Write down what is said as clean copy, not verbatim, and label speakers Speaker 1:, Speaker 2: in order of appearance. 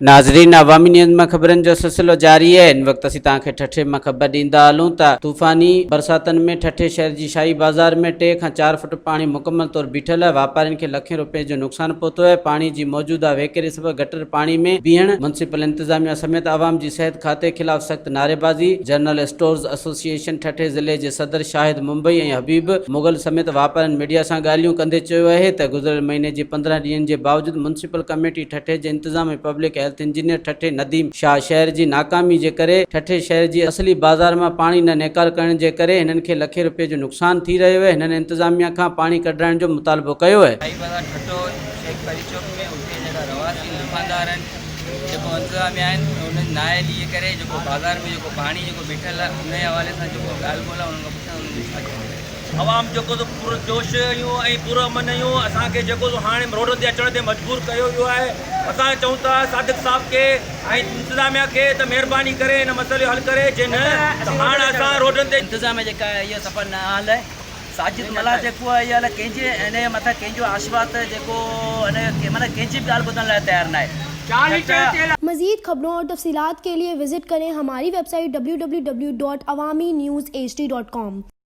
Speaker 1: नाज़रीन, अवामी न्यूज़ में खबरन जो सिलसिलो जारी है। इन वक्त असीं तव्हांखे ठठे में खबर ॾींदा हलूं त तूफ़ानी बरसातन में ठठे शहर की शाही बाज़ार में 3 खां 4 फुट पानी मुकम्मल तौर बीठल है। वापारियों के लखें रुपए जो नुकसान पहुतो है। पानी की मौजूदा वेकेरे सबब गटर पानी में बीहण, म्युनिसिपल इंतजामिया समेत आवाम की सेहत खाते खिलाफ सख्त नारेबाजी। जनरल स्टोर्स एसोसिएशन ठठे ज़िले के सदर शाहिद मुंबई और हबीब मुगल समेत वापारन मीडिया से गाल्हियूं कंदे चयो है त गुज़िरियल महीने के 15 ॾींहंनि के बावजूद म्युनिसिपल कमेटी ठठे के इंतजाम ऐं public health engineer Thatta Nadeem Shah शहर की नाकामी के करे ठठे शहर की असली बाजार में पानी न निकाल करण के करे इन्हनि खे लखे रुपए जो नुकसान थी रहियो है। इन्हनि इंतजामिया खां पानी कढाइण जो मुतालबो कयो है।
Speaker 2: शाही बाज़ार ठठो शेख परी चौक में उते जेका रवासी दुकानदार आहिनि जेको इंतजामिया आहिनि उन्हनि नाए लिए करे जेको बाज़ार में जेको पानी जेको बीठल आहे उन जे हवाले सां जेको ॻाल्हि ॿोल आहे उन्हनि खां पुछां उन्हनि छा चवंदा आहिनि।
Speaker 3: आवाम जेको तो पूरो जोश आहियूं ऐं पूरो मन आहियूं असांखे जेको हाणे रोड ते अचण ते मजबूर कयो वियो आहे। असां चऊं था सादिक साहब खे ऐं इंतज़ामिया खे त महिरबानी करे हिन मसइले हल करे जे न त हाणे असां रोडनि ते
Speaker 2: इंतज़ाम जेका आहे इहा सफ़र न हाल आहे। साजिद मला जेको आहे इहा कंहिंजे इन मथां कंहिंजो आशीर्वाद जेको माना कंहिंजी बि ॻाल्हि ॿुधण लाइ तयारु न आहे।
Speaker 4: मज़ीद खबरों और तफसीलात के लिए विजिट करें हमारी वेबसाइट www.awamiNewsHD.com।